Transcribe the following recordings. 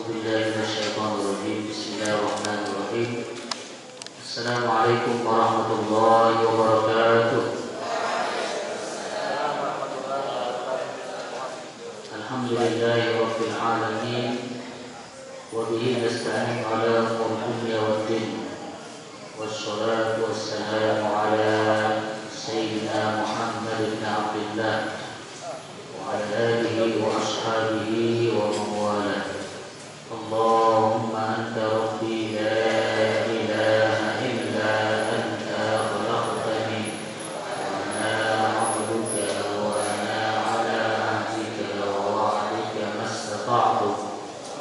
A'udzubillahiminasyaitonirrajim. Bismillahirrahmanirrahim. Assalamualaikum warahmatullahi wabarakatuh. Alhamdulillahi rabbil alamin. Wa bihi nasta'in ala umuri dunya waddin. Wassalatu wassalamu ala sayyidina Muhammad ibn Abdillah wa ala alihi wa ashabihi wa man wala. Allahumma anta rabbi la ilaha illa anta khalaqtani wa ana 'abduka wa ana 'ala 'ahdika wa wa'dika mastata'tu.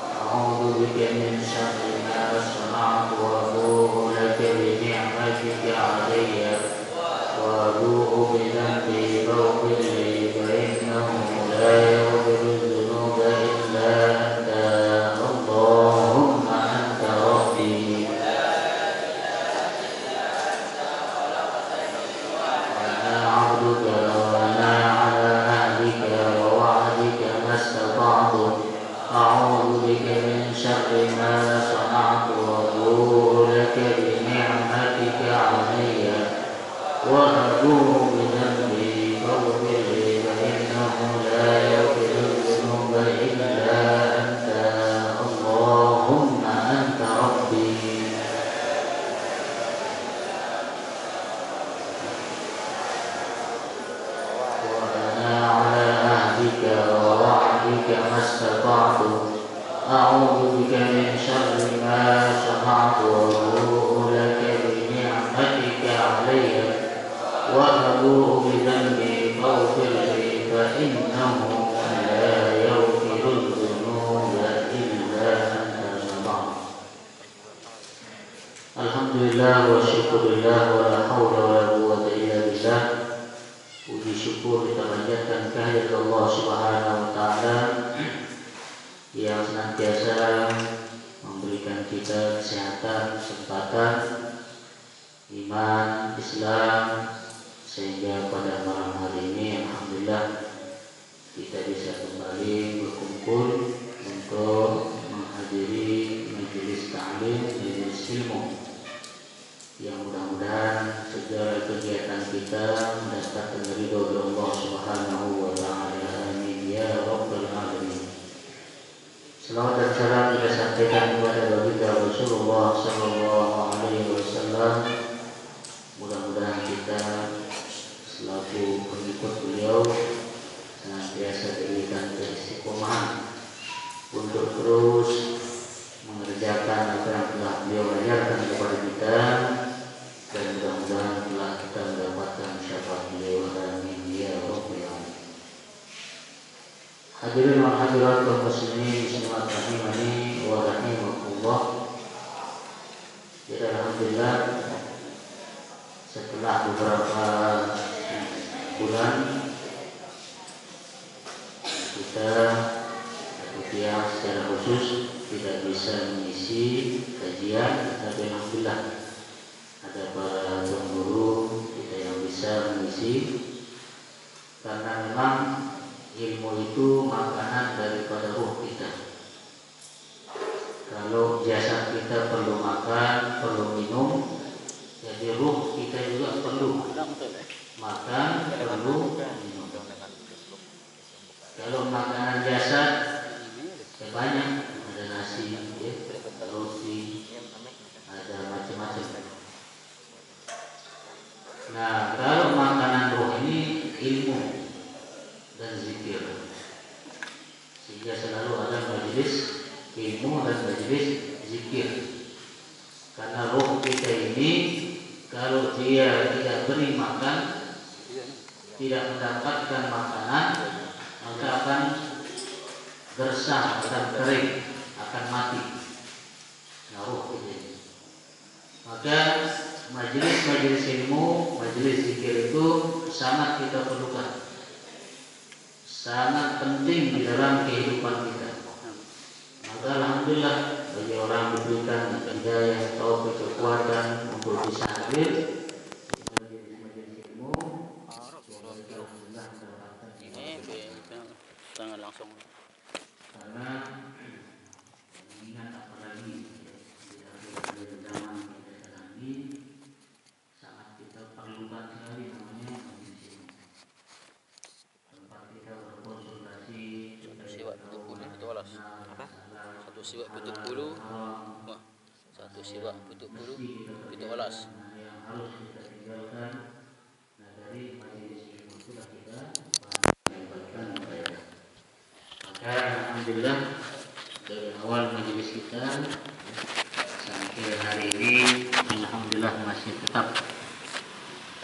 A'udzu bika min syarri ma sana'tu wa abu'u laka bi ni'matika 'alayya wa abu'u bi dhanbi faghfir li fa innahu la yaghfiru dhunuba illa anta. Allahumma anta rabbi wa ana 'abduka wa ana 'ala ahdika wa wa'dika mastata'tu. A'udzu bika min syarri ma sana'tu wa abu'u laka bi ni'matika 'alayya wa abu'u bi dhanbi faghfir li fa innahu la yaghfiru dhunuba illa anta. Allahumma anta rabbi wa ana 'ala ahdika wa wa'dika mastata'tu. A'udzu bika min syarri ma sana'tu wa abu'u laka bi ni'matika 'alayya wa abu'u bi dhanbi faghfir li fa innahu la yaghfiru dhunuba illa anta. Alhamdulillah wa syukurillah wa la haula wa la quwwata illa billah. Puji syukur kita panjatkan kehadirat Allah Subhanahu wa taala yang senantiasa memberikan kita kesehatan, kesempatan, iman, Islam, sehingga pada malam hari ini alhamdulillah kita bisa kembali berkumpul untuk menghadiri majelis ta'lim, majelis ilmu, yang mudah-mudahan segala kegiatan kita mendapatkan ridho dari Allah Subhanahu wa taala. Amin ya rabbal alamin. Selawat dan salam kita sampaikan kepada baginda Rasulullah sallallahu alaihi wasallam. Mudah-mudahan kita selaku pengikut beliau senantiasa diberikan keistiqomahan untuk terus mengerjakan apa yang telah beliau ajarkan kepada kita, dan mudah-mudahan telah kita mendapatkan syafaat beliau. Amin ya rabbal alamin. Hadirin wa hadirat kaum muslimin rahimani wa rahimakumullah. Jadi alhamdulillah setelah beberapa bulan kita yang secara khusus tidak bisa mengisi kajian, tapi alhamdulillah ada para guru kita yang bisa mengisi, karena memang ilmu itu makanan daripada ruh kita. Kalau jasad kita perlu makan, perlu minum, jadi ruh kita juga perlu makan, perlu minum. Kalau makanan jasad ya banyak, ada nasi, ada roti, ada macam-macam. Nah, kalau makanan roh ini ilmu dan zikir, sehingga selalu ada majelis ilmu dan majelis zikir. Karena roh kita ini kalau dia tidak beri makan, tidak mendapatkan makanan, maka akan gersang, akan kering, akan mati. Nah, roh kita. Maka majelis-majelis ilmu, majelis zikir itu sangat kita perlukan, sangat penting di dalam kehidupan kita. Maka alhamdulillah bagi orang diberikan hidayah, taufik, kekuatan untuk bisa hadir di majelis ilmu, alhamdulillah mendapatkan ini tangan langsung. karena olas. Apa? Satu siwak putuk bulu. Wah, satu siwak putuk bulu, putuk olas. yang harus kita tinggalkan. Nah, dari majelis ilmu itulah kita mendapatkan faedah. Maka alhamdulillah dari awal majelis kita sampai hari ini alhamdulillah masih tetap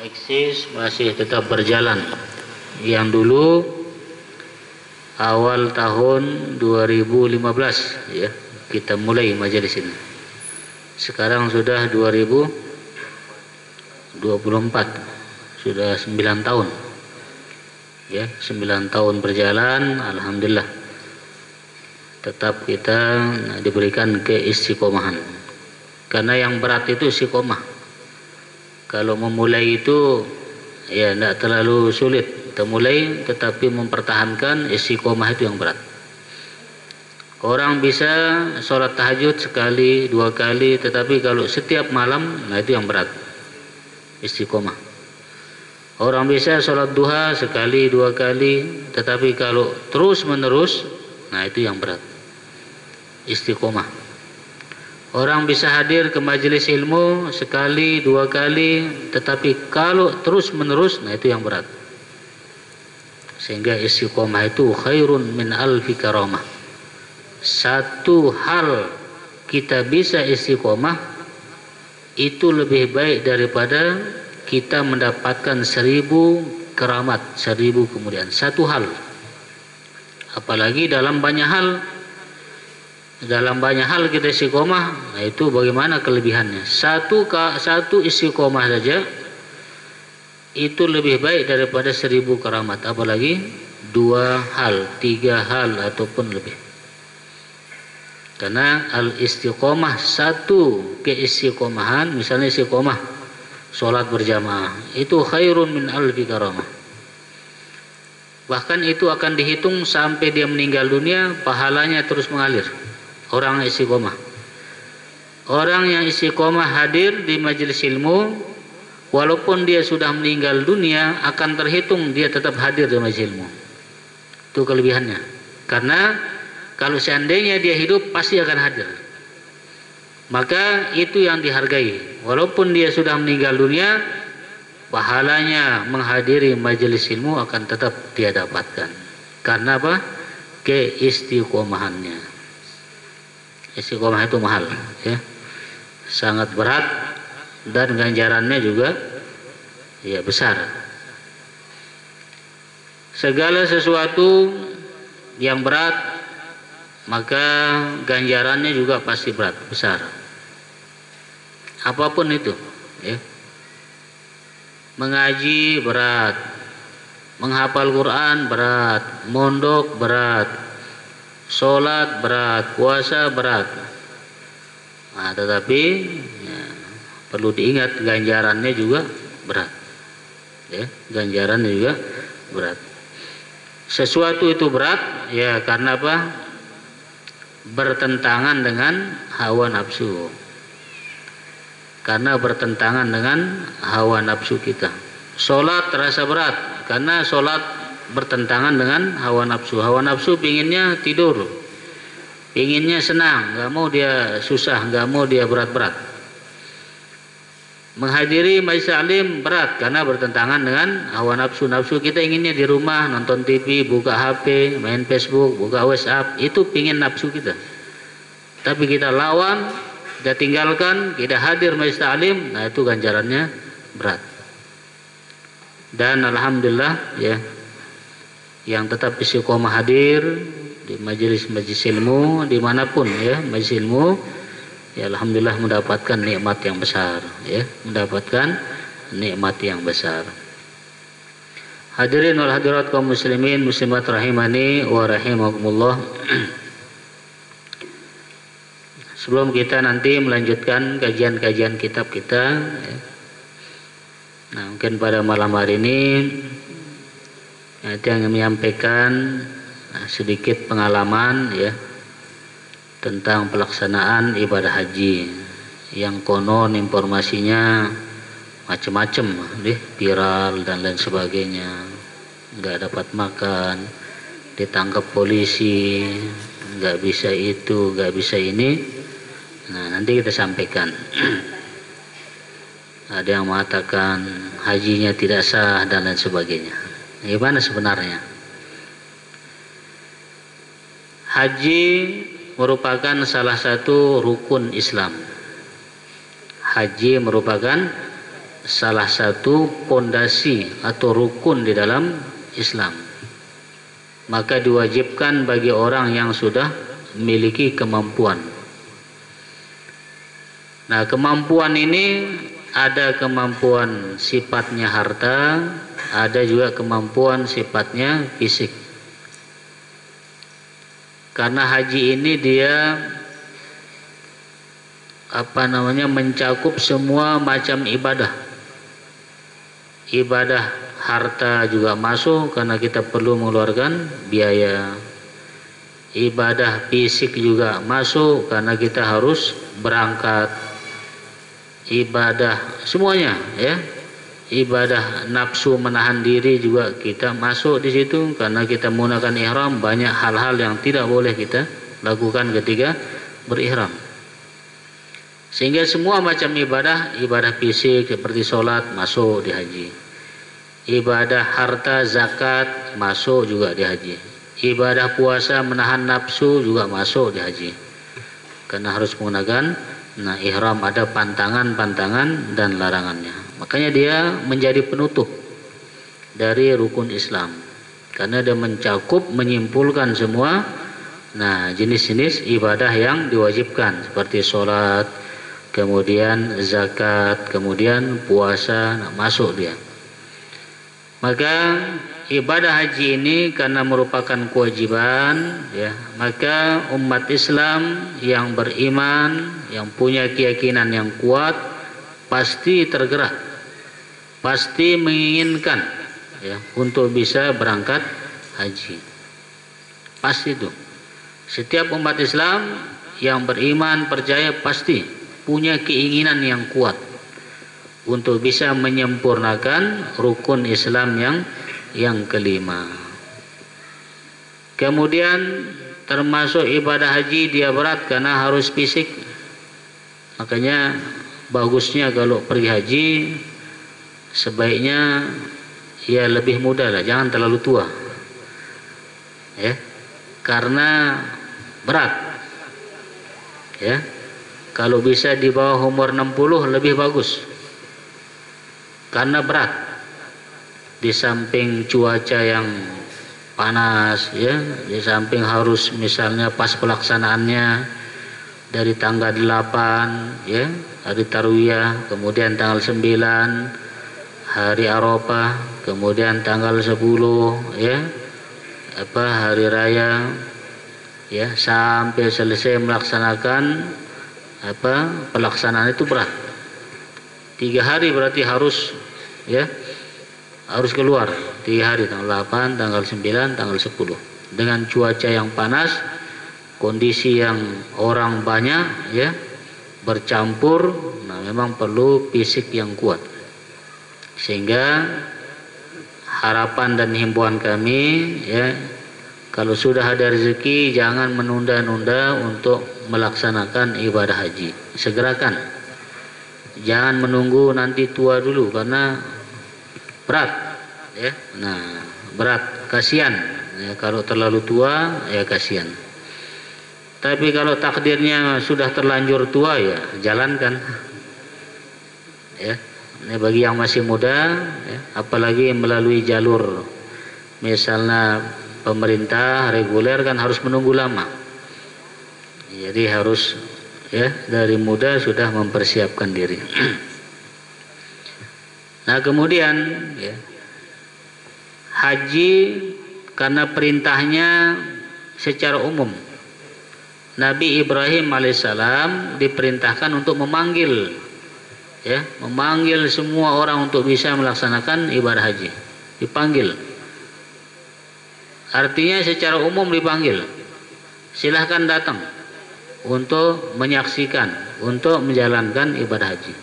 eksis, masih tetap berjalan. Yang dulu awal tahun 2015 ya kita mulai majelis ini. Sekarang sudah 2024, sudah 9 tahun. Ya, 9 tahun berjalan, alhamdulillah. Tetap kita diberikan keistiqomahan. Karena yang berat itu istiqomah. Kalau memulai itu ya tidak terlalu sulit. Kita mulai tetapi mempertahankan istiqomah itu yang berat. Orang bisa sholat tahajud sekali, 2 kali, tetapi kalau setiap malam, nah itu yang berat. Istiqomah. Orang bisa sholat duha sekali, 2 kali, tetapi kalau terus menerus, nah itu yang berat. Istiqomah. Orang bisa hadir ke majelis ilmu sekali, 2 kali, tetapi kalau terus menerus, nah itu yang berat. Sehingga istiqomah itu khairun min alfi karamah. Satu hal kita bisa istiqomah itu lebih baik daripada kita mendapatkan 1000 keramat, 1000 kemuliaan. Satu hal. Apalagi dalam banyak hal. Dalam banyak hal kita istiqomah, nah itu bagaimana kelebihannya. Satu istiqomah saja itu lebih baik daripada 1000 keramat, apalagi 2 hal, 3 hal ataupun lebih. Karena al-istiqomah, satu keistiqomahan, misalnya istiqomah sholat berjamaah, itu khairun min alfi karamah. Bahkan itu akan dihitung sampai dia meninggal dunia, pahalanya terus mengalir. Orang istiqomah. Orang yang istiqomah hadir di majelis ilmu, walaupun dia sudah meninggal dunia, akan terhitung dia tetap hadir di majelis ilmu. Itu kelebihannya. Karena kalau seandainya dia hidup, pasti akan hadir. Maka itu yang dihargai. Walaupun dia sudah meninggal dunia, pahalanya menghadiri majelis ilmu akan tetap dia dapatkan. Karena apa? Keistiqomahannya. Istiqomah itu mahal, ya, sangat berat dan ganjarannya juga ya besar. Segala sesuatu yang berat maka ganjarannya juga pasti berat, besar. Apapun itu, ya. Mengaji berat, menghafal Quran berat, mondok berat, sholat berat, puasa berat. Nah, tetapi ya, perlu diingat ganjarannya juga berat. Ya, ganjarannya juga berat. Sesuatu itu berat ya karena apa? Bertentangan dengan hawa nafsu. Karena bertentangan dengan hawa nafsu kita. Sholat terasa berat karena sholat bertentangan dengan hawa nafsu. Hawa nafsu pinginnya tidur, pinginnya senang, nggak mau dia susah, nggak mau dia berat-berat. Menghadiri majelis alim berat karena bertentangan dengan hawa nafsu. Nafsu kita inginnya di rumah nonton TV, buka HP, main Facebook, buka WhatsApp, itu pingin nafsu kita. Tapi kita lawan, kita tinggalkan, kita hadir majelis alim, nah itu ganjarannya berat. Dan alhamdulillah ya, yang tetap istiqomah hadir di majelis-majelis ilmu dimanapun ya majelis ilmu, ya alhamdulillah mendapatkan nikmat yang besar, ya, mendapatkan nikmat yang besar. Hadirin wal hadirat kaum muslimin muslimat rahimani wa rahimakumullah. Sebelum kita nanti melanjutkan kajian-kajian kitab kita, ya, nah mungkin pada malam hari ini nanti yang menyampaikan sedikit pengalaman ya tentang pelaksanaan ibadah haji yang konon informasinya macam-macam, viral dan lain sebagainya, nggak dapat makan, ditangkap polisi, nggak bisa itu, nggak bisa ini. Nah, nanti kita sampaikan. Ada yang mengatakan hajinya tidak sah dan lain sebagainya. Gimana sebenarnya? Haji merupakan salah satu rukun Islam. Haji merupakan salah satu pondasi atau rukun di dalam Islam. Maka diwajibkan bagi orang yang sudah memiliki kemampuan. Nah, kemampuan ini ada kemampuan sifatnya harta, ada juga kemampuan sifatnya fisik. Karena haji ini dia mencakup semua macam ibadah. Ibadah harta juga masuk karena kita perlu mengeluarkan biaya. Ibadah fisik juga masuk karena kita harus berangkat. Ibadah semuanya, ya. Ibadah nafsu menahan diri juga kita masuk di situ karena kita menggunakan ihram. Banyak hal-hal yang tidak boleh kita lakukan ketika berihram. Sehingga semua macam ibadah fisik seperti sholat masuk di haji. Ibadah harta zakat masuk juga di haji. Ibadah puasa menahan nafsu juga masuk di haji. Karena harus menggunakan ihram, ada pantangan-pantangan dan larangannya. Makanya dia menjadi penutup dari rukun Islam. Karena dia mencakup, menyimpulkan semua jenis-jenis ibadah yang diwajibkan seperti sholat, kemudian zakat, kemudian puasa, masuk dia. Maka ibadah haji ini karena merupakan kewajiban, ya, maka umat Islam yang beriman, yang punya keyakinan yang kuat, pasti tergerak, pasti menginginkan, ya, untuk bisa berangkat haji. Pasti itu. Setiap umat Islam yang beriman, percaya, pasti punya keinginan yang kuat untuk bisa menyempurnakan rukun Islam yang kelima. Kemudian termasuk ibadah haji dia berat karena harus fisik. Makanya bagusnya kalau pergi haji sebaiknya ya lebih muda lah, jangan terlalu tua. Ya. Karena berat. Ya. Kalau bisa di bawah umur 60 lebih bagus. Karena berat. Di samping cuaca yang panas, ya, di samping harus misalnya pas pelaksanaannya dari tanggal 8, ya, hari Tarwiyah, kemudian tanggal 9 hari Arafah, kemudian tanggal 10, ya, hari raya, ya, sampai selesai melaksanakan pelaksanaan itu berat. 3 hari berarti harus, ya, harus keluar 3 hari, tanggal 8, tanggal 9, tanggal 10 dengan cuaca yang panas, kondisi yang orang banyak, ya, bercampur. Memang perlu fisik yang kuat. Sehingga harapan dan himbauan kami, ya, kalau sudah ada rezeki jangan menunda-nunda untuk melaksanakan ibadah haji. Segerakan. Jangan menunggu nanti tua dulu karena berat, ya. Berat, kasihan, ya, kalau terlalu tua, ya, kasihan. Tapi kalau takdirnya sudah terlanjur tua, ya, jalankan. Ya, ini bagi yang masih muda, ya, apalagi melalui jalur misalnya pemerintah reguler kan harus menunggu lama. Jadi harus, ya, dari muda sudah mempersiapkan diri. Kemudian, ya, haji karena perintahnya secara umum. Nabi Ibrahim alaihissalam diperintahkan untuk memanggil, ya, memanggil semua orang untuk bisa melaksanakan ibadah haji. Dipanggil. Artinya secara umum dipanggil. Silahkan datang untuk menyaksikan, untuk menjalankan ibadah haji.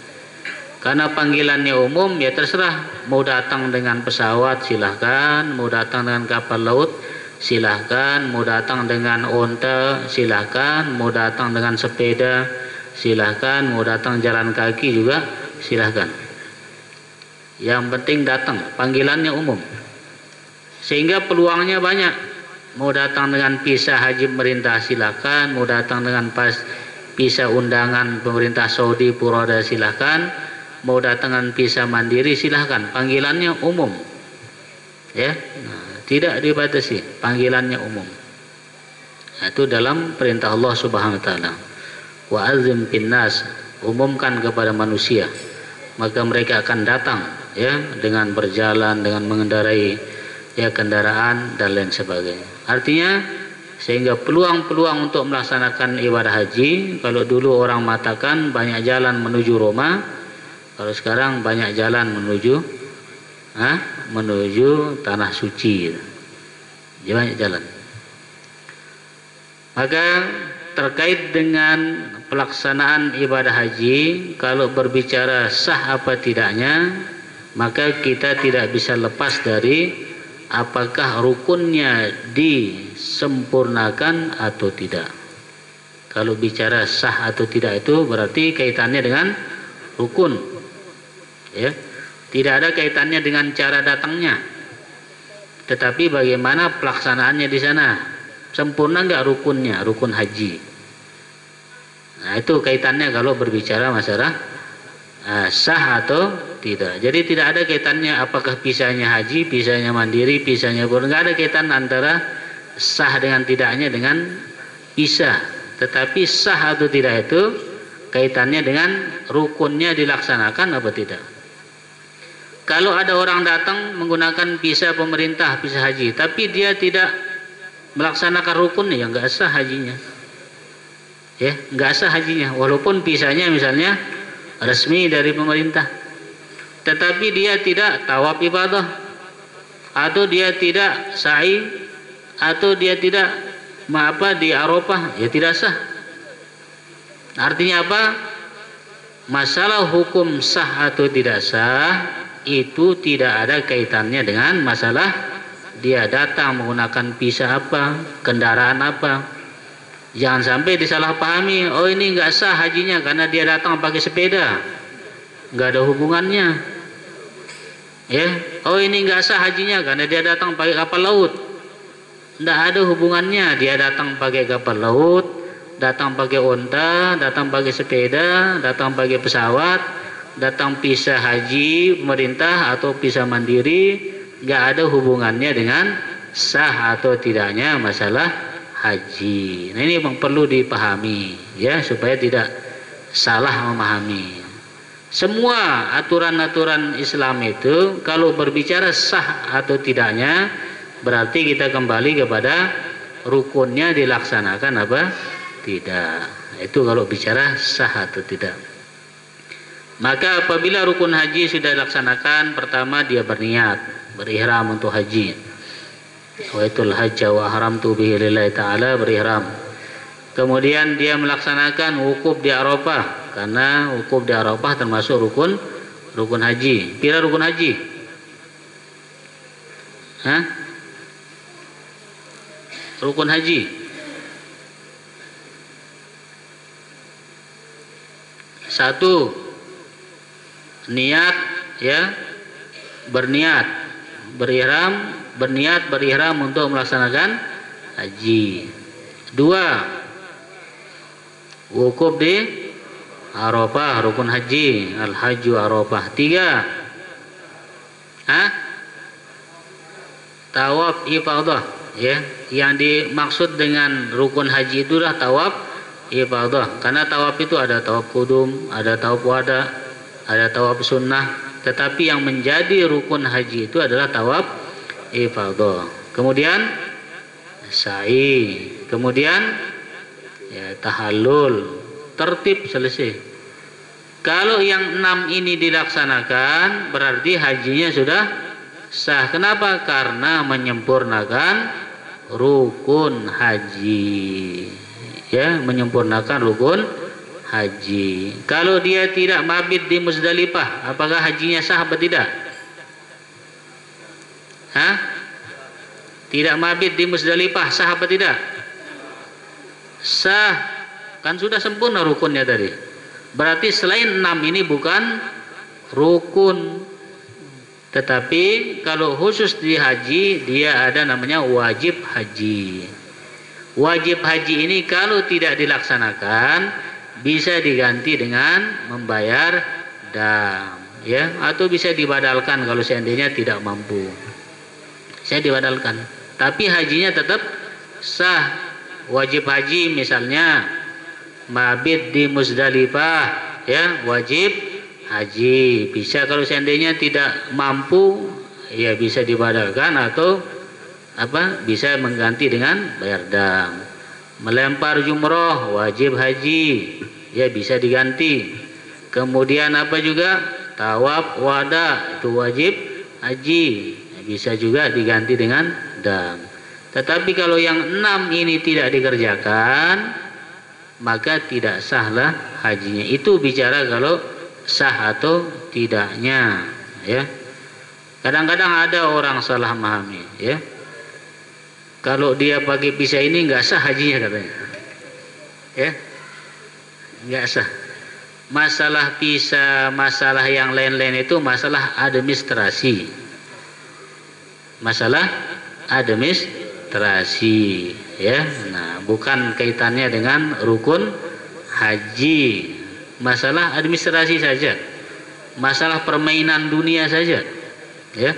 Karena panggilannya umum, ya terserah, mau datang dengan pesawat silahkan, mau datang dengan kapal laut silahkan. Mau datang dengan onta, silahkan. Mau datang dengan sepeda, silahkan. Mau datang jalan kaki juga, silahkan. Yang penting datang, panggilannya umum. Sehingga peluangnya banyak. Mau datang dengan visa haji pemerintah, silahkan. Mau datang dengan visa undangan pemerintah Saudi Puroda, silahkan. Mau datang dengan visa mandiri, silahkan. Panggilannya umum, ya. Nah, tidak dibatasi, panggilannya umum. Nah, itu dalam perintah Allah Subhanahu Wa Taala. Wa azim pinnas, umumkan kepada manusia, maka mereka akan datang, ya, dengan berjalan, dengan mengendarai, ya, kendaraan dan lain sebagainya. Artinya sehingga peluang-peluang untuk melaksanakan ibadah haji, kalau dulu orang mengatakan banyak jalan menuju Roma, kalau sekarang banyak jalan menuju tanah suci. Banyak jalan. Maka terkait dengan pelaksanaan ibadah haji, kalau berbicara sah apa tidaknya, maka kita tidak bisa lepas dari apakah rukunnya disempurnakan atau tidak. Kalau bicara sah atau tidak itu berarti kaitannya dengan rukun, ya. Tidak ada kaitannya dengan cara datangnya, tetapi bagaimana pelaksanaannya di sana. Sempurna enggak rukunnya, rukun haji. Nah, itu kaitannya kalau berbicara masalah sah atau tidak. Jadi tidak ada kaitannya apakah visanya haji, visanya mandiri, visanya pun enggak ada kaitan antara sah dengan tidaknya dengan visa. Tetapi sah atau tidak itu kaitannya dengan rukunnya dilaksanakan apa tidak. Kalau ada orang datang menggunakan visa pemerintah, visa haji, tapi dia tidak melaksanakan rukunnya, ya enggak sah hajinya. Ya, enggak sah hajinya walaupun visanya misalnya resmi dari pemerintah, tetapi dia tidak tawaf ibadah, atau dia tidak sa'i, atau dia tidak di Arafah, ya tidak sah. Artinya apa? Masalah hukum sah atau tidak sah itu tidak ada kaitannya dengan masalah dia datang menggunakan visa apa, kendaraan apa. Jangan sampai disalahpahami, oh ini enggak sah hajinya karena dia datang pakai sepeda. Enggak ada hubungannya. Ya, oh ini enggak sah hajinya karena dia datang pakai kapal laut. Enggak ada hubungannya. Dia datang pakai kapal laut, datang pakai onta, datang pakai sepeda, datang pakai pesawat, datang visa haji pemerintah atau visa mandiri, enggak ada hubungannya dengan sah atau tidaknya masalah haji. Nah, ini memang perlu dipahami, ya, supaya tidak salah memahami. Semua aturan-aturan Islam itu kalau berbicara sah atau tidaknya berarti kita kembali kepada rukunnya dilaksanakan apa tidak. Itu kalau bicara sah atau tidak. Maka apabila rukun haji sudah dilaksanakan, pertama dia berniat, berihram untuk haji. Waitul hajja wa haramtu bihi lillahi ta'ala, berihram. Kemudian dia melaksanakan wukuf di Arafah, karena wukuf di Arafah termasuk rukun haji. Pira rukun haji? Rukun haji. Satu, niat, ya, berniat, berihram, berniat berihram untuk melaksanakan haji. Dua, wukuf di Arafah, rukun haji, al-hajju Arafah. Tiga, tawaf ifadah, ya. Yang dimaksud dengan rukun haji itulah tawaf ifadah. Karena tawaf itu ada tawaf kudum, ada tawaf wada, ada tawaf sunnah. Tetapi yang menjadi rukun haji itu adalah tawaf ifadah. Kemudian sa'i, kemudian ya tahallul, tertib, selesai. Kalau yang 6 ini dilaksanakan berarti hajinya sudah sah. Kenapa? Karena menyempurnakan rukun haji, ya, menyempurnakan rukun haji. Kalau dia tidak mabit di Muzdalifah, apakah hajinya sah atau tidak? tidak mabit di Musdalifah, sah apa tidak? Sah, kan sudah sempurna rukunnya tadi. Berarti selain 6 ini bukan rukun. Tetapi kalau khusus di haji, dia ada namanya wajib haji. Wajib haji ini kalau tidak dilaksanakan bisa diganti dengan membayar dam, ya, atau bisa dibadalkan kalau seandainya tidak mampu. Saya dibadalkan, tapi hajinya tetap sah. Wajib haji misalnya mabit di Musdalifah, ya, wajib haji. Bisa kalau seandainya tidak mampu, ya bisa dibadalkan atau bisa mengganti dengan bayar dam. Melempar jumroh wajib haji, ya bisa diganti. Kemudian juga tawaf wada itu wajib haji, bisa juga diganti dengan dam. Tetapi kalau yang 6 ini tidak dikerjakan, maka tidak sahlah hajinya. Itu bicara kalau sah atau tidaknya, ya. Kadang-kadang ada orang salah memahami, ya. Kalau dia pakai pisah ini nggak sah hajinya katanya, ya, nggak sah. Masalah pisah, masalah yang lain-lain itu masalah administrasi. Masalah administrasi, ya. Nah, bukan kaitannya dengan rukun haji. Masalah administrasi saja. Masalah permainan dunia saja, ya.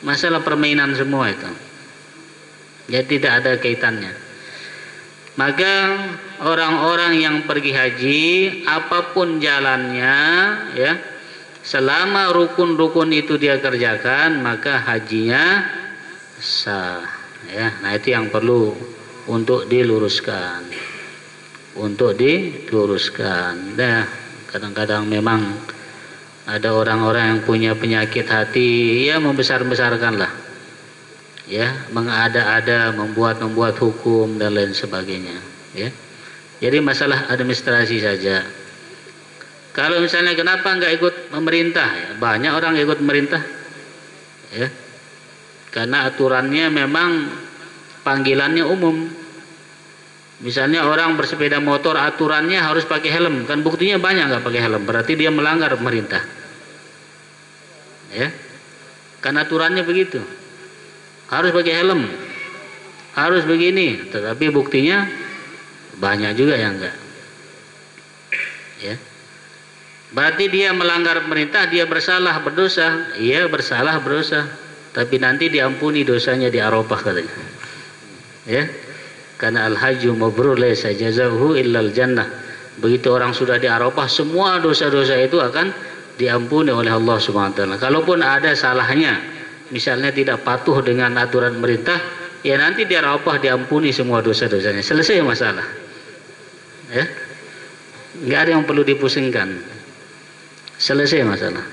Masalah permainan semua itu. Ya, tidak ada kaitannya. Maka orang-orang yang pergi haji, apapun jalannya, ya, selama rukun-rukun itu dia kerjakan, maka hajinya sah, ya. Nah, itu yang perlu untuk diluruskan. Nah, kadang-kadang memang ada orang-orang yang punya penyakit hati, ya, membesar-besarkanlah, ya, mengada-ada, membuat hukum dan lain sebagainya, ya. Jadi masalah administrasi saja. Kalau misalnya kenapa nggak ikut pemerintah, ya, banyak orang ikut pemerintah, ya, karena aturannya memang panggilannya umum. Misalnya orang bersepeda motor, aturannya harus pakai helm, kan buktinya banyak nggak pakai helm, berarti dia melanggar pemerintah, ya, kan aturannya begitu. Harus pakai helm, harus begini, tetapi buktinya banyak juga yang enggak, ya. Berarti dia melanggar pemerintah, dia bersalah, berdosa. Iya, bersalah, berdosa, tapi nanti diampuni dosanya di Arafah katanya, ya. Karena al-hajju mabrur laisa jazaohu illal jannah. Begitu orang sudah di Arafah, semua dosa-dosa itu akan diampuni oleh Allah Subhanahu wa taala. Kalaupun ada salahnya, misalnya tidak patuh dengan aturan pemerintah, ya nanti di Arafah diampuni semua dosa-dosanya, selesai masalah, ya, nggak ada yang perlu dipusingkan, selesai masalah.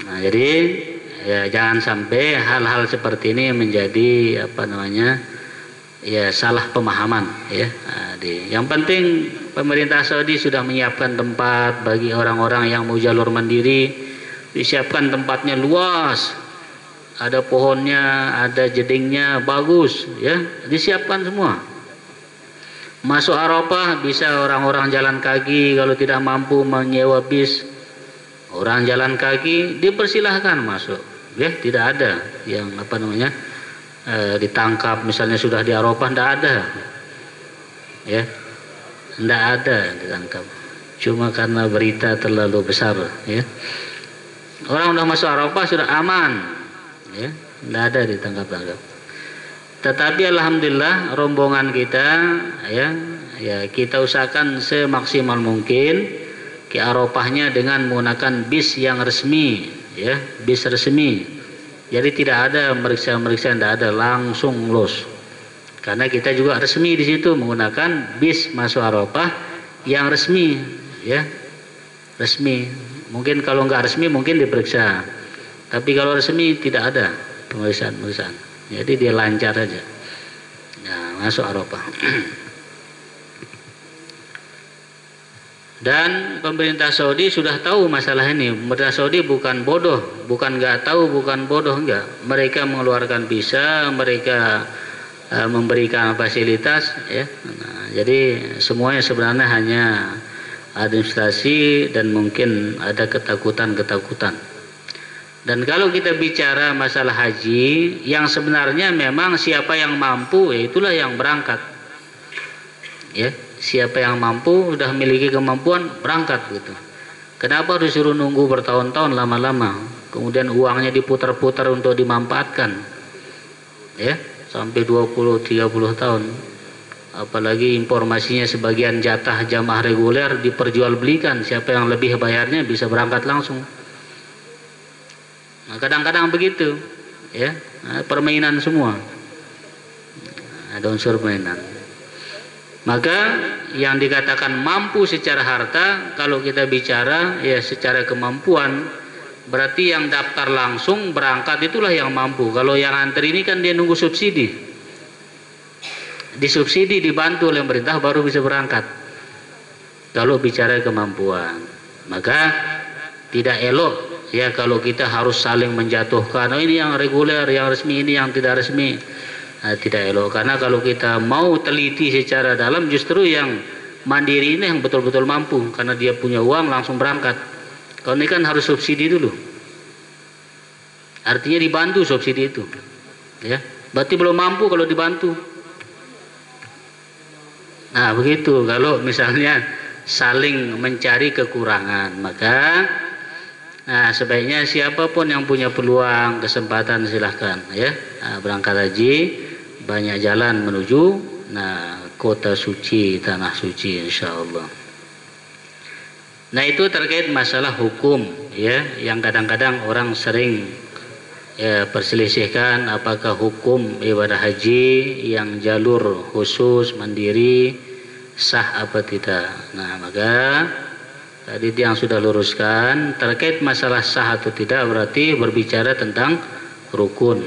Nah, jadi ya jangan sampai hal-hal seperti ini menjadi ya salah pemahaman, ya. Nah, yang penting pemerintah Saudi sudah menyiapkan tempat bagi orang-orang yang mau jalur mandiri. Disiapkan tempatnya luas, ada pohonnya, ada jedingnya, bagus, ya, disiapkan semua. Masuk Arafah bisa orang-orang jalan kaki, kalau tidak mampu menyewa bis, orang jalan kaki dipersilahkan masuk, ya, tidak ada yang ditangkap misalnya sudah di Arafah, tidak ada, ya, tidak ada ditangkap, cuma karena berita terlalu besar, ya. Orang sudah masuk Arafah sudah aman, ya, tidak ada ditangkap-tangkap. Tetapi alhamdulillah rombongan kita, ya kita usahakan semaksimal mungkin ke Arafahnya dengan menggunakan bis yang resmi, ya, bis resmi. Jadi tidak ada meriksa-meriksa, tidak ada, langsung los. Karena kita juga resmi di situ menggunakan bis masuk Arafah yang resmi, ya, resmi. Mungkin kalau nggak resmi mungkin diperiksa, tapi kalau resmi tidak ada pemeriksaan. Jadi dia lancar aja, ya, masuk Arafah. Dan pemerintah Saudi sudah tahu masalah ini. Pemerintah Saudi bukan bodoh, bukan nggak tahu, bukan bodoh, enggak. Mereka mengeluarkan visa, mereka memberikan fasilitas, ya. Nah, jadi semuanya sebenarnya hanya administrasi dan mungkin ada ketakutan-ketakutan. Dan kalau kita bicara masalah haji, yang sebenarnya memang siapa yang mampu, ya itulah yang berangkat. Ya, siapa yang mampu sudah memiliki kemampuan berangkat gitu. Kenapa disuruh nunggu bertahun-tahun lama-lama, kemudian uangnya diputar-putar untuk dimanfaatkan, ya, sampai 20-30 tahun. Apalagi informasinya sebagian jatah jamaah reguler diperjualbelikan, siapa yang lebih bayarnya bisa berangkat langsung. Nah, kadang-kadang begitu, ya, permainan semua, ada unsur permainan. Maka yang dikatakan mampu secara harta, kalau kita bicara ya secara kemampuan, berarti yang daftar langsung berangkat itulah yang mampu. Kalau yang antri ini kan dia nunggu subsidi, disubsidi, dibantu oleh pemerintah baru bisa berangkat. Kalau bicara kemampuan, maka tidak elok ya kalau kita harus saling menjatuhkan. Oh, ini yang reguler, yang resmi, ini yang tidak resmi. Tidak elok, karena kalau kita mau teliti secara dalam, justru yang mandiri ini yang betul-betul mampu, karena dia punya uang langsung berangkat. Kalau ini kan harus subsidi dulu, artinya dibantu subsidi itu, ya, berarti belum mampu kalau dibantu. Nah begitu, kalau misalnya saling mencari kekurangan, maka sebaiknya siapapun yang punya peluang, kesempatan, silahkan, ya, berangkat haji. Banyak jalan menuju kota suci, tanah suci, insyaallah. Nah itu terkait masalah hukum, ya, yang kadang-kadang orang sering ya perselisihkan, apakah hukum ibadah haji yang jalur khusus mandiri sah apa tidak. Nah maka tadi yang sudah luruskan terkait masalah sah atau tidak, berarti berbicara tentang rukun,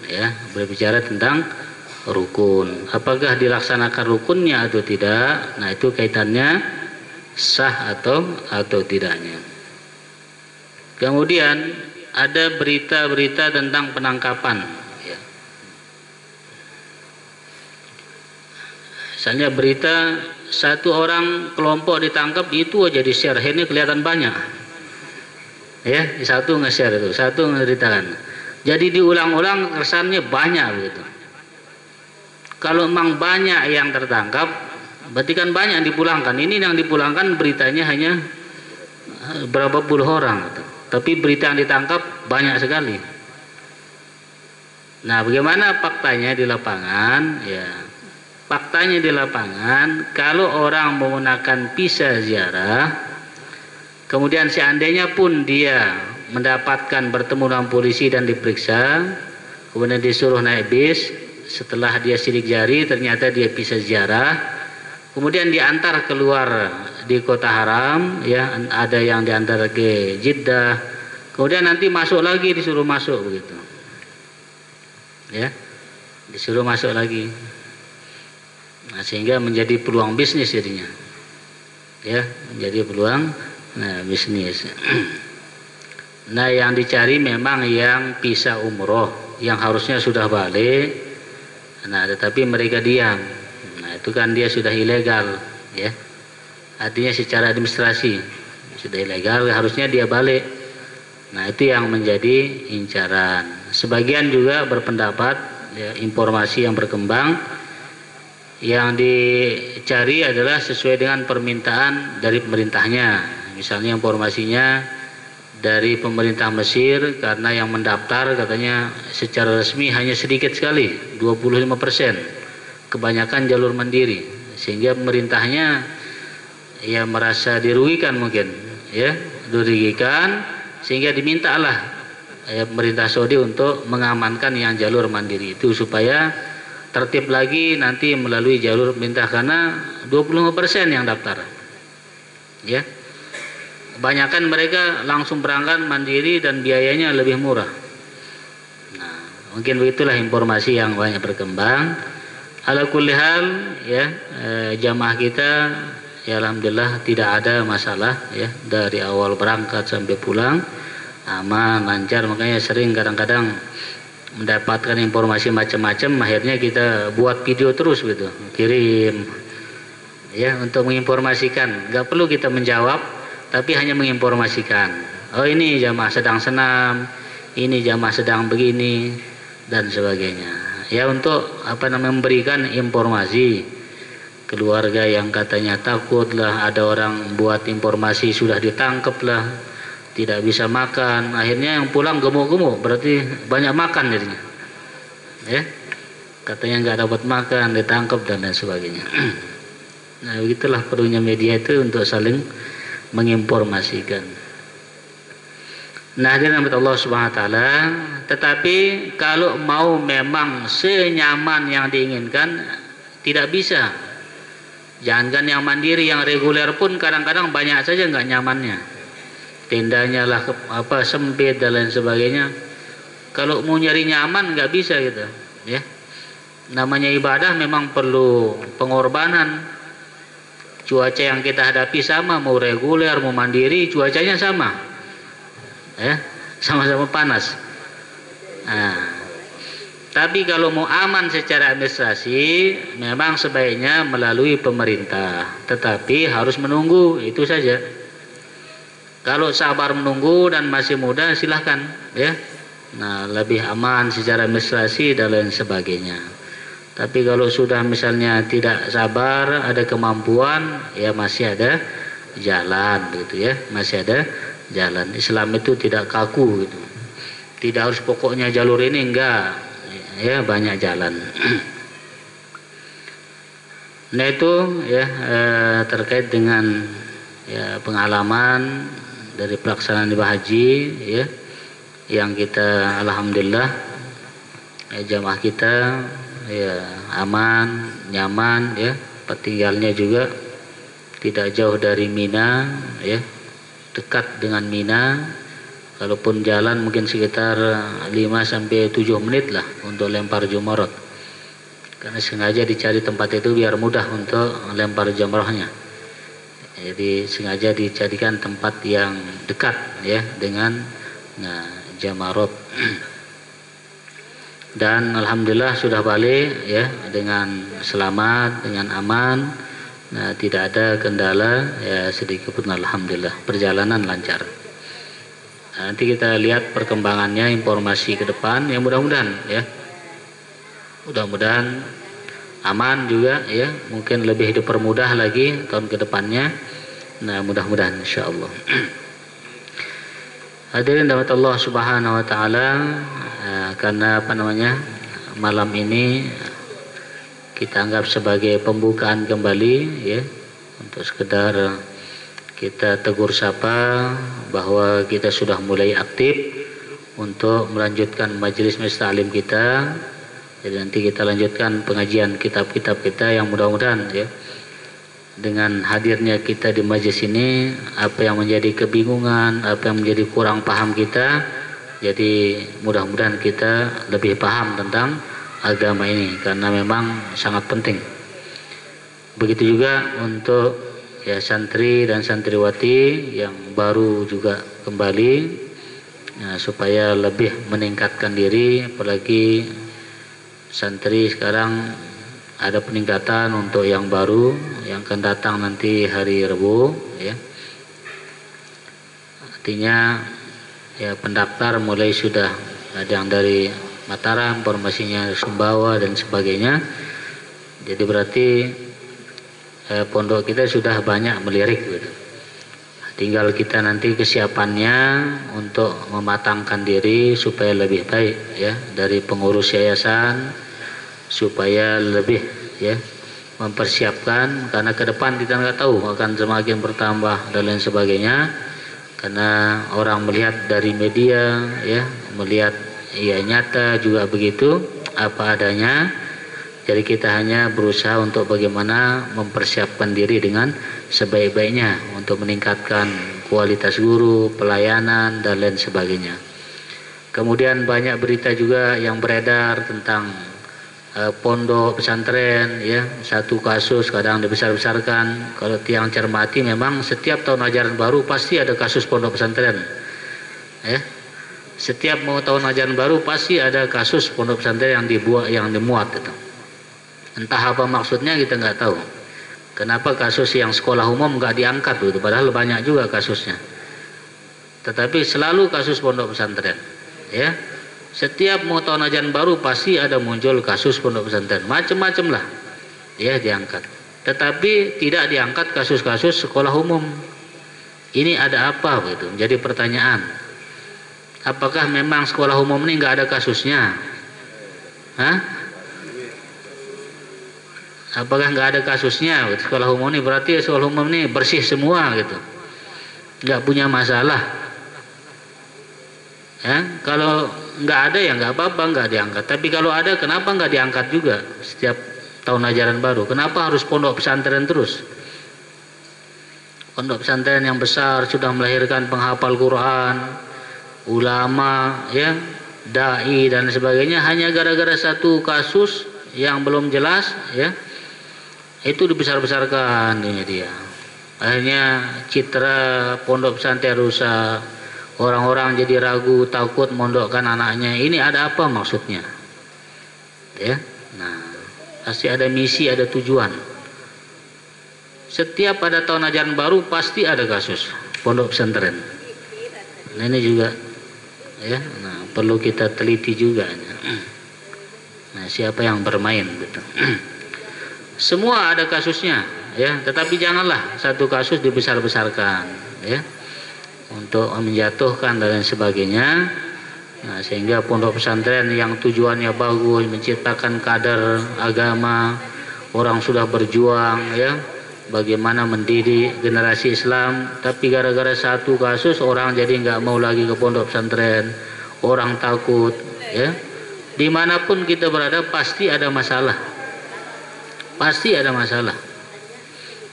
ya, berbicara tentang rukun, apakah dilaksanakan rukunnya atau tidak. Nah itu kaitannya sah atau tidaknya. Kemudian ada berita-berita tentang penangkapan, ya. Misalnya berita satu orang kelompok ditangkap, itu aja di share, ini kelihatan banyak, ya, satu nge-share itu, satu ngeritakan, jadi diulang-ulang, kesannya banyak begitu. Kalau memang banyak yang tertangkap, berarti kan banyak yang dipulangkan. Ini yang dipulangkan beritanya hanya berapa puluh orang, tapi berita yang ditangkap banyak sekali. Nah, bagaimana faktanya di lapangan? Ya, faktanya di lapangan, kalau orang menggunakan visa ziarah, kemudian seandainya pun dia mendapatkan bertemu dengan polisi dan diperiksa, kemudian disuruh naik bis. Setelah dia sidik jari ternyata dia bisa ziarah, kemudian diantar keluar di kota haram, ya, ada yang diantar ke Jeddah, kemudian nanti masuk lagi, disuruh masuk begitu, ya, disuruh masuk lagi. Nah, sehingga menjadi peluang bisnis jadinya, ya, menjadi peluang bisnis. Nah yang dicari memang yang visa umroh, yang harusnya sudah balik. Nah, tetapi mereka diam. Nah, itu kan dia sudah ilegal, ya. Artinya secara administrasi sudah ilegal, harusnya dia balik. Nah, itu yang menjadi incaran. Sebagian juga berpendapat, ya, informasi yang berkembang, yang dicari adalah sesuai dengan permintaan dari pemerintahnya. Misalnya informasinya dari pemerintah Mesir, karena yang mendaftar katanya secara resmi hanya sedikit sekali, 25%, kebanyakan jalur mandiri, sehingga pemerintahnya ya merasa dirugikan mungkin, ya, dirugikan, sehingga dimintalah ya pemerintah Saudi untuk mengamankan yang jalur mandiri itu supaya tertib lagi nanti melalui jalur pemerintah, karena 25% yang daftar, ya. Kebanyakan mereka langsung berangkat mandiri dan biayanya lebih murah. Nah, mungkin begitulah informasi yang banyak berkembang. Ala kulli hal, ya, jamaah kita ya alhamdulillah tidak ada masalah ya, dari awal berangkat sampai pulang aman lancar. Makanya sering kadang-kadang mendapatkan informasi macam-macam, akhirnya kita buat video terus gitu, kirim ya untuk menginformasikan. Nggak perlu kita menjawab, tapi hanya menginformasikan. Oh ini jamaah sedang senam, ini jamaah sedang begini dan sebagainya. Ya untuk memberikan informasi. Keluarga yang katanya takut lah, ada orang buat informasi sudah ditangkap lah, tidak bisa makan, akhirnya yang pulang gemuk-gemuk, berarti banyak makan jadinya ya, katanya nggak dapat makan, ditangkap dan lain sebagainya. Nah begitulah perlunya media itu untuk saling menginformasikan. Nah hadirin Allah Subhanahu wa taala, tetapi kalau mau memang senyaman yang diinginkan tidak bisa. Jangankan yang mandiri, yang reguler pun kadang-kadang banyak saja nggak nyamannya. Tendanya lah sempit dan lain sebagainya. Kalau mau nyari nyaman nggak bisa gitu, ya. Namanya ibadah memang perlu pengorbanan. Cuaca yang kita hadapi sama, mau reguler mau mandiri, cuacanya sama, ya, sama-sama panas. Nah, tapi kalau mau aman secara administrasi, memang sebaiknya melalui pemerintah. Tetapi harus menunggu, itu saja. Kalau sabar menunggu dan masih muda, silahkan, ya. Nah, lebih aman secara administrasi dan lain sebagainya. Tapi kalau sudah misalnya tidak sabar, ada kemampuan, ya masih ada jalan, gitu ya. Masih ada jalan. Islam itu tidak kaku, gitu. Tidak harus pokoknya jalur ini, enggak. Ya banyak jalan. Nah itu ya terkait dengan ya pengalaman dari pelaksanaan ibadah haji ya, yang kita alhamdulillah ya, jamaah kita ya aman, nyaman ya, tinggalnya juga tidak jauh dari Mina ya, dekat dengan Mina. Kalaupun jalan mungkin sekitar 5-7 menit lah untuk lempar jumroh. Karena sengaja dicari tempat itu biar mudah untuk lempar jumrohnya. Jadi sengaja dicarikan tempat yang dekat ya dengan jamarat. Dan alhamdulillah sudah balik ya dengan selamat, dengan aman. Nah, tidak ada kendala ya sedikit pun, alhamdulillah perjalanan lancar. Nanti kita lihat perkembangannya, informasi ke depan yang mudah-mudahan ya, mudah-mudahan aman juga ya, mungkin lebih dipermudah lagi tahun ke depannya. Nah mudah-mudahan insyaallah. Hadirin rahmat Allah Subhanahu wa taala, karena malam ini kita anggap sebagai pembukaan kembali ya, untuk sekedar kita tegur sapa bahwa kita sudah mulai aktif untuk melanjutkan majelis ta'lim kita. Jadi nanti kita lanjutkan pengajian kitab-kitab kita yang mudah-mudahan ya, dengan hadirnya kita di majelis ini, apa yang menjadi kebingungan, apa yang menjadi kurang paham kita, jadi mudah-mudahan kita lebih paham tentang agama ini, karena memang sangat penting. Begitu juga untuk ya santri dan santriwati yang baru juga kembali ya, supaya lebih meningkatkan diri, apalagi santri sekarang ada peningkatan untuk yang baru yang akan datang nanti hari Rabu ya. Artinya ya pendaftar mulai sudah ada yang dari Mataram, informasinya Sumbawa dan sebagainya. Jadi berarti pondok kita sudah banyak melirik gitu. Tinggal kita nanti kesiapannya untuk mematangkan diri supaya lebih baik ya, dari pengurus yayasan supaya lebih ya mempersiapkan, karena ke depan kita nggak tahu akan semakin bertambah dan lain sebagainya, karena orang melihat dari media ya, melihat ya nyata juga begitu apa adanya. Jadi kita hanya berusaha untuk bagaimana mempersiapkan diri dengan sebaik-baiknya untuk meningkatkan kualitas guru, pelayanan dan lain sebagainya. Kemudian banyak berita juga yang beredar tentang pondok pesantren, ya, satu kasus kadang dibesar-besarkan. Kalau tiang cermati memang setiap tahun ajaran baru pasti ada kasus pondok pesantren, ya. Setiap mau tahun ajaran baru pasti ada kasus pondok pesantren yang dimuat itu. Entah apa maksudnya kita nggak tahu. Kenapa kasus yang sekolah umum nggak diangkat gitu, padahal banyak juga kasusnya. Tetapi selalu kasus pondok pesantren, ya. Setiap mau tahun ajaran baru pasti ada muncul kasus pondok pesantren, macam-macam lah, ya, diangkat. Tetapi tidak diangkat kasus-kasus sekolah umum. Ini ada apa begitu? Jadi pertanyaan, apakah memang sekolah umum ini nggak ada kasusnya? Hah? Apakah nggak ada kasusnya? Sekolah umum ini berarti sekolah umum ini bersih semua gitu, nggak punya masalah. Ya, kalau nggak ada ya nggak apa-apa, nggak diangkat. Tapi kalau ada, kenapa nggak diangkat juga setiap tahun ajaran baru? Kenapa harus pondok pesantren terus? Pondok pesantren yang besar sudah melahirkan penghafal Quran, ulama, ya, dai dan sebagainya, hanya gara-gara satu kasus yang belum jelas, ya, itu dibesar-besarkan ini dia. Akhirnya citra pondok pesantren rusak. Orang-orang jadi ragu, takut mondokkan anaknya. Ini ada apa maksudnya? Ya, nah, pasti ada misi, ada tujuan. Setiap pada tahun ajaran baru pasti ada kasus pondok pesantren. Nah, ini juga, ya, nah, perlu kita teliti juga. Nah, siapa yang bermain, betul. Semua ada kasusnya, ya. Tetapi janganlah satu kasus dibesar-besarkan, ya, untuk menjatuhkan dan sebagainya. Nah, sehingga pondok pesantren yang tujuannya bagus, menciptakan kader agama, orang sudah berjuang, ya, bagaimana mendidik generasi Islam, tapi gara-gara satu kasus orang jadi nggak mau lagi ke pondok pesantren, orang takut, ya. Dimanapun kita berada pasti ada masalah, pasti ada masalah.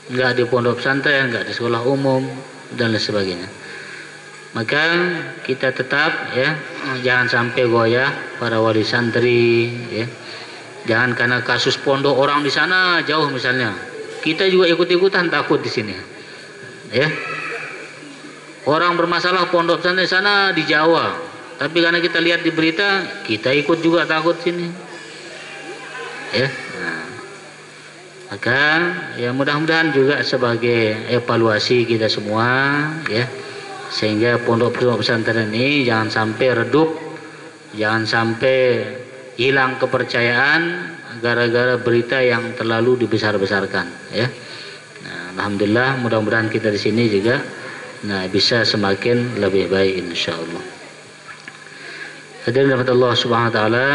Nggak di pondok pesantren, nggak di sekolah umum dan lain sebagainya. Maka kita tetap, ya, jangan sampai goyah para wali santri, ya. Jangan karena kasus pondok orang di sana jauh misalnya, kita juga ikut-ikutan takut di sini, ya. Orang bermasalah pondok pesantren di sana di Jawa, tapi karena kita lihat di berita kita ikut juga takut sini, ya. Nah, maka ya mudah-mudahan juga sebagai evaluasi kita semua, ya, sehingga pondok pesantren ini jangan sampai redup, jangan sampai hilang kepercayaan gara-gara berita yang terlalu dibesar-besarkan, ya. Nah, alhamdulillah, mudah-mudahan kita di sini juga, nah, bisa semakin lebih baik insyaallah. Hadirin Allah Subhanahu wa taala.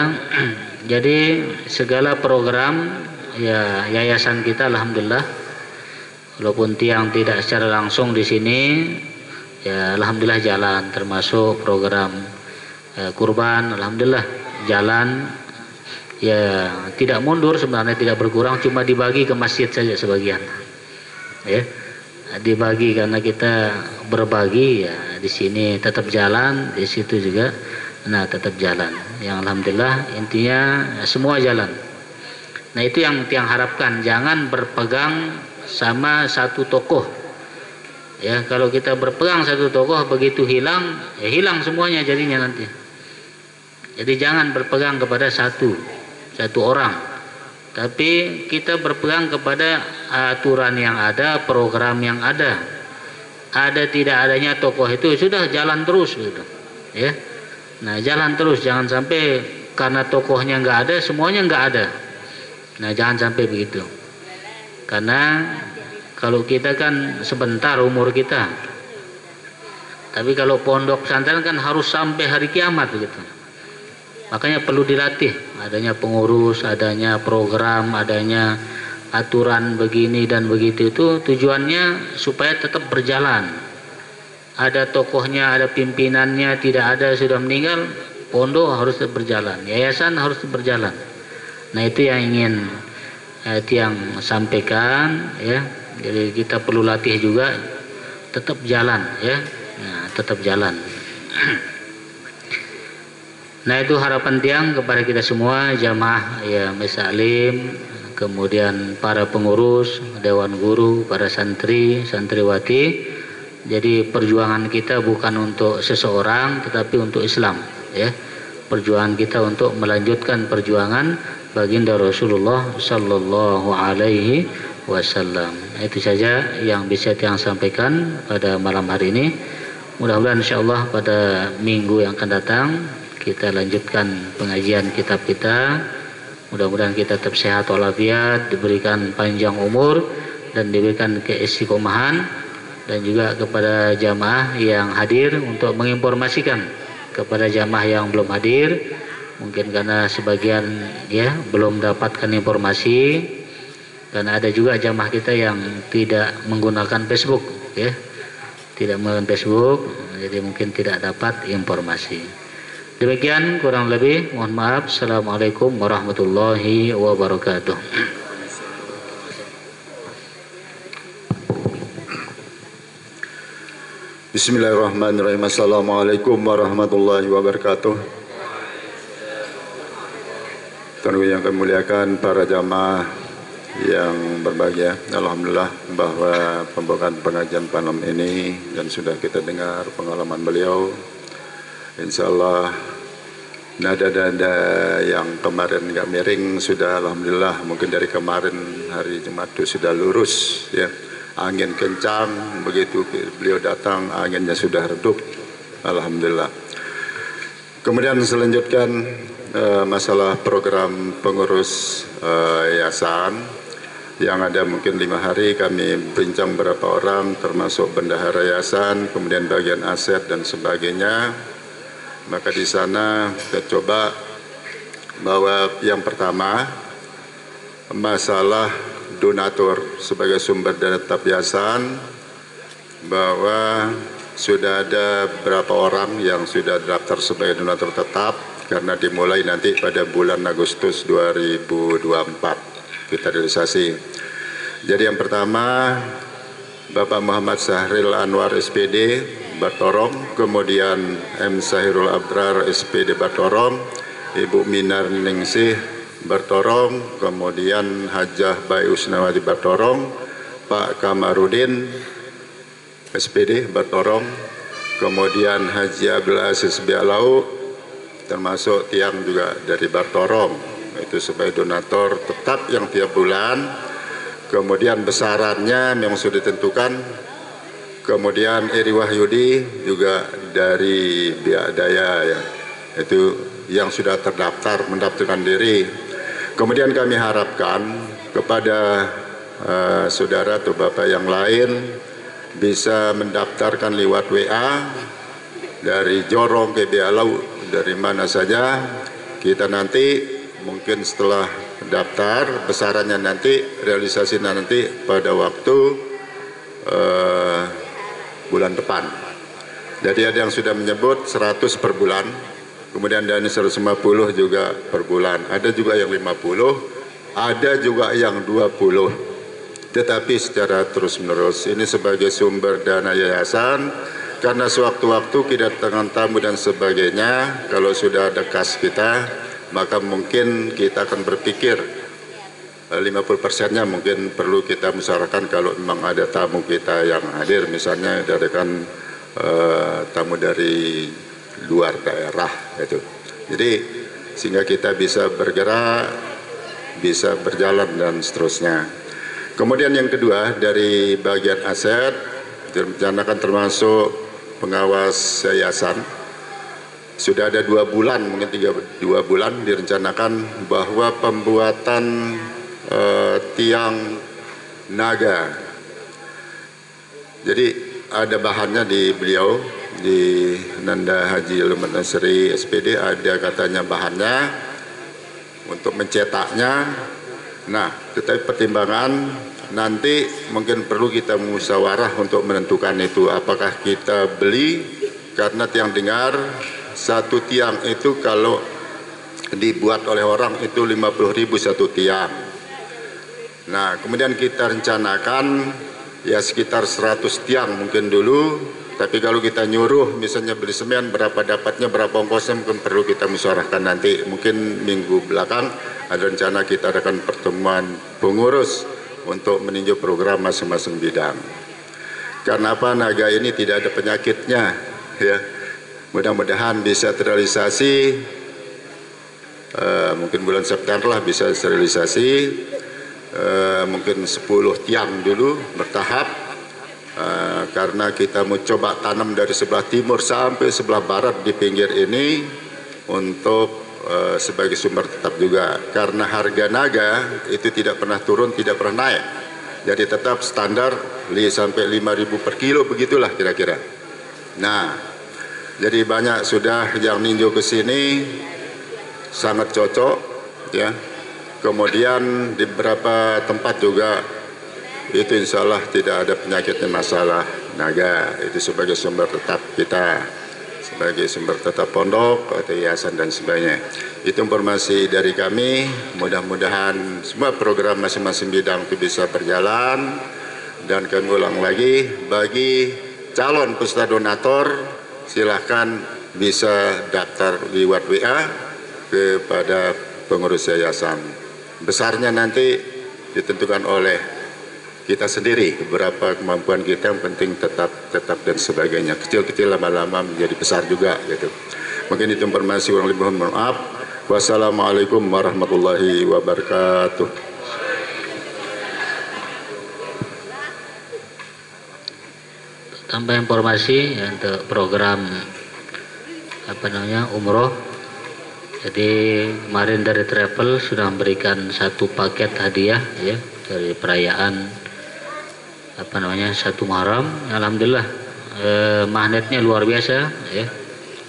Jadi segala program, ya, yayasan kita alhamdulillah, walaupun tiang tidak secara langsung di sini, ya, alhamdulillah jalan, termasuk program kurban, alhamdulillah jalan, ya, tidak mundur sebenarnya, tidak berkurang, cuma dibagi ke masjid saja sebagian, ya, dibagi karena kita berbagi, ya, di sini tetap jalan, di situ juga, nah, tetap jalan, yang alhamdulillah intinya semua jalan. Nah, itu yang tiang harapkan, jangan berpegang sama satu tokoh. Ya, kalau kita berpegang satu tokoh, begitu hilang, ya hilang semuanya jadinya nanti. Jadi jangan berpegang kepada satu orang, tapi kita berpegang kepada aturan yang ada, program yang ada. Ada tidak adanya tokoh itu sudah jalan terus gitu, ya. Nah, jalan terus, jangan sampai karena tokohnya nggak ada semuanya nggak ada. Nah, jangan sampai begitu, karena kalau kita kan sebentar umur kita, tapi kalau pondok pesantren kan harus sampai hari kiamat begitu. Makanya perlu dilatih, adanya pengurus, adanya program, adanya aturan begini dan begitu, itu tujuannya supaya tetap berjalan. Ada tokohnya, ada pimpinannya, tidak ada sudah meninggal, pondok harus tetap berjalan, yayasan harus tetap berjalan. Nah, itu yang ingin tiang sampaikan, ya. Jadi kita perlu latih juga, tetap jalan, ya, nah, tetap jalan. Nah, itu harapan tiang kepada kita semua jamaah ya Mesalim, kemudian para pengurus, dewan guru, para santri, santriwati. Jadi perjuangan kita bukan untuk seseorang tetapi untuk Islam, ya. Perjuangan kita untuk melanjutkan perjuangan baginda Rasulullah sallallahu alaihi wasallam. Itu saja yang bisa tiang sampaikan pada malam hari ini. Mudah-mudahan insyaallah pada minggu yang akan datang kita lanjutkan pengajian kitab kita. Mudah-mudahan kita tetap sehat walafiat, diberikan panjang umur dan diberikan keistiqomahan, dan juga kepada jamaah yang hadir untuk menginformasikan kepada jamaah yang belum hadir, mungkin karena sebagian ya belum dapatkan informasi, karena ada juga jamaah kita yang tidak menggunakan Facebook, ya, tidak menggunakan Facebook, jadi mungkin tidak dapat informasi. Demikian kurang lebih, mohon maaf. Assalamualaikum warahmatullahi wabarakatuh. Bismillahirrahmanirrahim. Assalamualaikum warahmatullahi wabarakatuh. Tuan yang kami muliakan, para jamaah yang berbahagia, alhamdulillah bahwa pembukaan pengajian malam ini dan sudah kita dengar pengalaman beliau. Insyaallah nada-nada yang kemarin gak miring sudah alhamdulillah, mungkin dari kemarin hari Jumat itu sudah lurus, ya. Angin kencang, begitu beliau datang anginnya sudah redup, alhamdulillah. Kemudian selanjutkan masalah program pengurus yayasan yang ada mungkin 5 hari kami bincang berapa orang, termasuk bendahara yayasan, kemudian bagian aset dan sebagainya. Maka di sana kita coba bahwa yang pertama masalah donatur sebagai sumber dana tetap yayasan, bahwa sudah ada berapa orang yang sudah daftar sebagai donatur tetap karena dimulai nanti pada bulan Agustus 2024 kita realisasi. Jadi yang pertama Bapak Muhammad Sahril Anwar SPD Batorong, kemudian M Sahirul Abrar SPD Batorong, Ibu Minar Ningsih Batorong, kemudian Hajah Bayu Usnawati Batorong, Pak Kamarudin SPD Batorong, kemudian Haji Abdul Aziz Bialau, termasuk tiang juga dari Batorong, itu sebagai donatur tetap yang tiap bulan. Kemudian besarannya memang sudah ditentukan. Kemudian Eri Wahyudi juga dari Biak Daya, ya, itu yang sudah terdaftar mendaftarkan diri. Kemudian kami harapkan kepada saudara atau bapak yang lain bisa mendaftarkan lewat WA dari Jorong ke Bialau, dari mana saja. Kita nanti mungkin setelah daftar besarannya nanti realisasinya nanti pada waktu bulan depan. Jadi ada yang sudah menyebut 100 per bulan, kemudian dari 150 juga per bulan, ada juga yang 50, ada juga yang 20, tetapi secara terus menerus. Ini sebagai sumber dana yayasan, karena sewaktu-waktu kedatangan tamu dan sebagainya, kalau sudah ada kas kita, maka mungkin kita akan berpikir 50%-nya mungkin perlu kita musyawarahkan kalau memang ada tamu kita yang hadir, misalnya dari tamu dari luar daerah itu. Jadi sehingga kita bisa bergerak, bisa berjalan dan seterusnya. Kemudian yang kedua dari bagian aset direncanakan termasuk pengawas yayasan. Sudah ada 2 bulan, mungkin 2 bulan direncanakan bahwa pembuatan tiang naga. Jadi ada bahannya di beliau, di Nanda Haji Lumat Nasri SPD ada katanya bahannya untuk mencetaknya. Nah, tetapi pertimbangan nanti mungkin perlu kita musyawarah untuk menentukan itu apakah kita beli, karena tiang dengar satu tiang itu kalau dibuat oleh orang itu 50.000 satu tiang. Nah, kemudian kita rencanakan ya sekitar 100 tiang mungkin dulu, Tapi kalau kita nyuruh misalnya beli semen, berapa dapatnya, berapa ongkosnya, mungkin perlu kita musyawarahkan nanti. Mungkin minggu belakang ada rencana kita adakan pertemuan pengurus untuk meninjau program masing-masing bidang. Karena apa, naga ini tidak ada penyakitnya, ya. Mudah-mudahan bisa terrealisasi, mungkin bulan September lah bisa terrealisasi, mungkin 10 tiang dulu bertahap. Karena kita mau coba tanam dari sebelah timur sampai sebelah barat di pinggir ini untuk sebagai sumber tetap juga, karena harga naga itu tidak pernah turun, tidak pernah naik, jadi tetap standar sampai 5.000 per kilo, begitulah kira-kira. Nah, jadi banyak sudah yang ninjau ke sini, sangat cocok, ya. Kemudian di beberapa tempat juga itu insya Allah tidak ada penyakitnya, masalah naga itu sebagai sumber tetap kita, sebagai sumber tetap pondok atau yayasan dan sebagainya. Itu informasi dari kami. Mudah-mudahan semua program masing-masing bidang itu bisa berjalan. Dan kami ulang lagi, bagi calon peserta donatur silahkan bisa daftar lewat WA kepada pengurus yayasan. Besarnya nanti ditentukan oleh kita sendiri, berapa kemampuan kita, yang penting tetap dan sebagainya. Kecil-kecil lama-lama menjadi besar juga gitu. Mungkin itu informasi, kurang lebih mohon maaf. Wassalamualaikum warahmatullahi wabarakatuh. Tambah informasi untuk program umroh. Jadi kemarin dari travel sudah memberikan satu paket hadiah, ya, dari perayaan 1 Muharram. Alhamdulillah, magnetnya luar biasa, ya,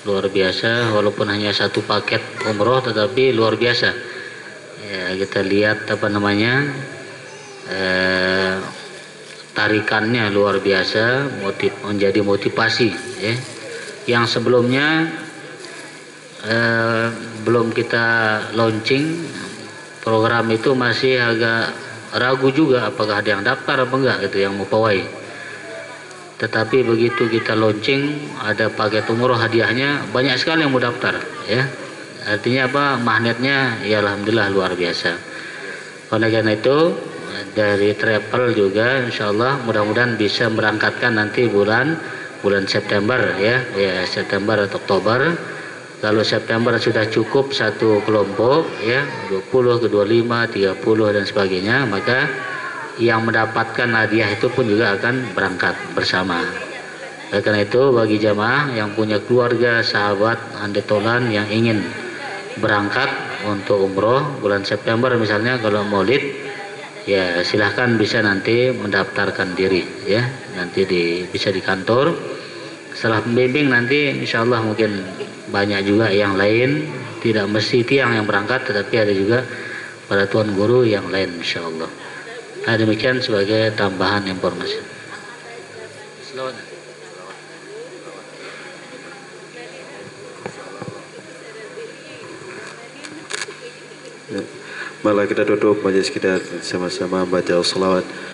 luar biasa. Walaupun hanya satu paket umroh, tetapi luar biasa. Ya, kita lihat tarikannya luar biasa, menjadi motivasi, ya. Yang sebelumnya belum kita launching program itu masih agak ragu juga apakah ada yang daftar apa enggak gitu, yang mau pawai. Tetapi begitu kita launching, ada paket umroh, hadiahnya banyak sekali yang mau daftar, ya. Artinya apa? Magnetnya ya alhamdulillah luar biasa. Oleh karena itu dari travel juga insyaallah mudah-mudahan bisa berangkatkan nanti bulan September, ya September atau Oktober. Kalau September sudah cukup satu kelompok, ya 20 ke 25, 30 dan sebagainya, maka yang mendapatkan hadiah itu pun juga akan berangkat bersama. Oleh karena itu bagi jamaah yang punya keluarga, sahabat, handetolan yang ingin berangkat untuk umroh bulan September misalnya, kalau Maulid, ya silahkan bisa nanti mendaftarkan diri, ya. Nanti bisa di kantor. Setelah pembimbing nanti insya Allah mungkin banyak juga yang lain, tidak mesti tiang yang berangkat, tetapi ada juga para tuan guru yang lain insya Allah. Nah, demikian sebagai tambahan informasi. Malah kita duduk majelis, kita sama-sama baca salawat.